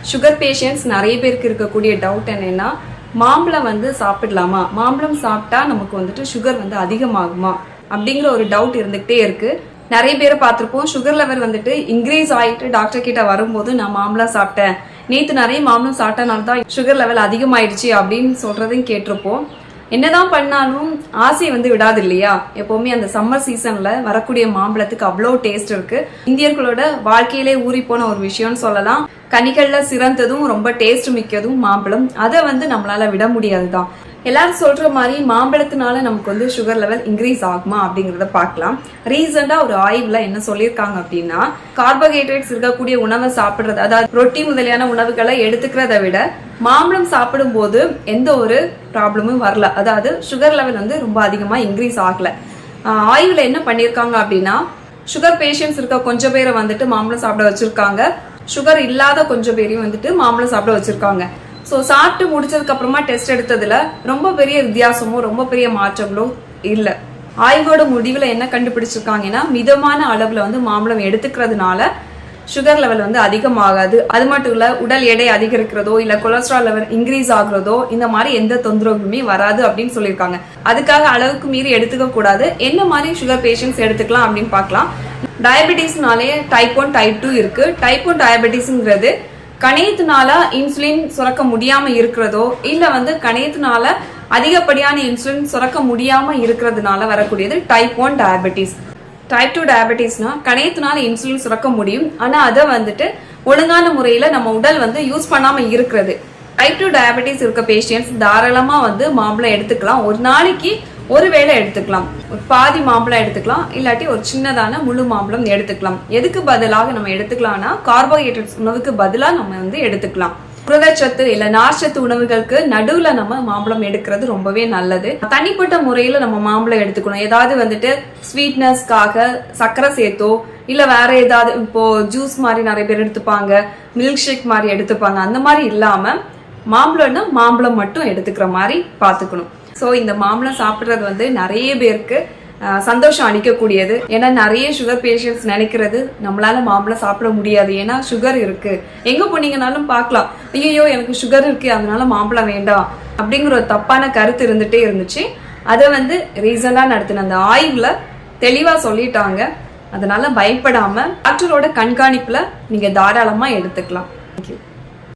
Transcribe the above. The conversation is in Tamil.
சுகர் பேஷண்ட்ஸ் நிறைய பேருக்கு இருக்கக்கூடிய டவுட் என்னன்னா, மாம்பழம் சாப்பிடலாமா, மாம்பழம் சாப்பிட்டா நமக்கு சுகர் அதிகமாகுமா அப்படிங்கிற ஒரு டவுட் இருந்துகிட்டே இருக்கு. நிறைய பேரை பார்த்திருப்போம், சுகர் லெவல் இன்க்ரீஸ் ஆயிட்டு டாக்டர் கிட்ட வரும்போது நான் மாம்பழம் சாப்பிட்டேன், நேற்று நிறைய மாம்பழம் சாப்பிட்டனால தான் சுகர் லெவல் அதிகமாயிடுச்சு அப்படின்னு சொல்றதையும் கேட்டிருப்போம். என்னதான் பண்ணாலும் ஆசை விடாது இல்லையா? எப்பவுமே அந்த சம்மர் சீசன்ல வரக்கூடிய மாம்பழத்துக்கு அவ்வளோ டேஸ்ட் இருக்கு. இந்தியர்களோட வாழ்க்கையிலே ஊறி போன ஒரு விஷயம்னு சொல்லலாம். கனிகள்ல சிறந்ததும் ரொம்ப டேஸ்ட் மிக்கதும் மாம்பழம். அதை நம்மளால விட முடியாதுதான். எல்லாரும் சொல்ற மாதிரி மாம்பழத்தினால நமக்கு சுகர் லெவல் இன்க்ரீஸ் ஆகுமா அப்படிங்கறத பார்க்கலாம். ரீசெண்டா ஒரு ஆய்வுல என்ன சொல்லியிருக்காங்க அப்படின்னா, கார்போஹைட்ரேட்ஸ் இருக்கக்கூடிய உணவை சாப்பிடுறது, அதாவது ரொட்டி முதலியான உணவுகளை எடுத்துக்கிறத விட மாம்பழம் சாப்பிடும் போது எந்த ஒரு ப்ராப்ளமும் வரல. அதாவது சுகர் லெவல் ரொம்ப அதிகமா இன்க்ரீஸ் ஆகல. ஆய்வுல என்ன பண்ணிருக்காங்க அப்படின்னா, சுகர் பேஷண்ட்ஸ் இருக்க கொஞ்சம் பேரை மாம்பழம் சாப்பிட வச்சிருக்காங்க, சுகர் இல்லாத கொஞ்சம் பேரையும் மாம்பழம் சாப்பிட வச்சிருக்காங்க. ஸோ சாப்பிட்டு முடிச்சதுக்கு அப்புறமா டெஸ்ட் எடுத்ததுல ரொம்ப பெரிய வித்தியாசமோ ரொம்ப பெரிய மாற்றங்களோ இல்லை. ஆய்வோட முடிவுல என்ன கண்டுபிடிச்சிருக்காங்கன்னா, மிதமான அளவுல மாம்பழம் எடுத்துக்கிறதுனால சுகர் லெவல் அதிகமாகாது. அது மட்டும் இல்ல, உடல் எடை அதிகரிக்கிறதோ இல்ல கொலஸ்ட்ரால் லெவல் இன்க்ரீஸ் ஆகுறதோ இந்த மாதிரி எந்த தொந்தரவுமே வராது அப்படின்னு சொல்லியிருக்காங்க. அதுக்காக அளவுக்கு மீறி எடுத்துக்க கூடாது. என்ன மாதிரி சுகர் பேஷண்ட்ஸ் எடுத்துக்கலாம் அப்படின்னு பார்க்கலாம். டயபெட்டிஸ்னாலே டைப் 1 டைப் 2 இருக்கு. டைப் 1 டயபெட்டிஸ்ங்கிறது கணையத்தினால இன்சுலின் சுரக்க முடியாம இருக்கிறதோ இல்ல கணையத்தினால அதிகப்படியான இன்சுலின் சுரக்க முடியாம இருக்கிறதுனால வரக்கூடியது டைப் 1 டயபெட்டிஸ். டைப் 2 டயபெட்டிஸ்னா கணையத்தினால இன்சுலின் சுரக்க முடியும், ஆனா அதை ஒழுங்கான முறையில நம்ம உடல் யூஸ் பண்ணாம இருக்கிறது. டைப் 2 டயபெட்டிஸ் இருக்க பேஷண்ட்ஸ் தாராளமா மாம்பழம் எடுத்துக்கலாம். ஒரு நாளைக்கு ஒரு வேளை எடுத்துக்கலாம். ஒரு பாதி மாம்பழம் எடுத்துக்கலாம், இல்லாட்டி ஒரு சின்னதான முழு மாம்பழம் எடுத்துக்கலாம். எதுக்கு பதிலாக நம்ம எடுத்துக்கலாம்னா, கார்போஹைட்ரேட்ஸ் உணவுக்கு பதிலாக நம்ம எடுத்துக்கலாம். புரதச்சத்து இல்ல நார்ச்சத்து உணவுகளுக்கு நடுவுல நம்ம மாம்பழம் எடுக்கிறது ரொம்பவே நல்லது. தனிப்பட்ட முறையில நம்ம மாம்பழம் எடுத்துக்கணும். ஏதாவது ஸ்வீட்னஸ்க்காக சர்க்கரை சேர்த்தோ இல்ல வேற ஏதாவது, இப்போ ஜூஸ் மாதிரி நிறைய பேர் எடுத்துப்பாங்க, மில்க் ஷேக் மாதிரி எடுத்துப்பாங்க, அந்த மாதிரி இல்லாம மாம்பழம்னா மாம்பழம் மட்டும் எடுத்துக்கிற மாதிரி பாத்துக்கணும். ஸோ இந்த மாம்பழம் சாப்பிட்றது நிறைய பேருக்கு சந்தோஷம் அளிக்கக்கூடியது. ஏன்னா நிறைய சுகர் பேஷண்ட்ஸ் நினைக்கிறது நம்மளால மாம்பழம் சாப்பிட முடியாது, ஏன்னா சுகர் இருக்கு. எங்க போனீங்கன்னாலும் பார்க்கலாம், ஐயோ எனக்கு சுகர் இருக்கு அதனால மாம்பழம் வேண்டாம் அப்படிங்கிற ஒரு தப்பான கருத்து இருந்துட்டே இருந்துச்சு. அதை ரீசனா நடத்தின அந்த ஆய்வுல தெளிவா சொல்லிட்டாங்க. அதனால பயப்படாம டாக்டரோட கண்காணிப்புல நீங்க தாராளமா எடுத்துக்கலாம்.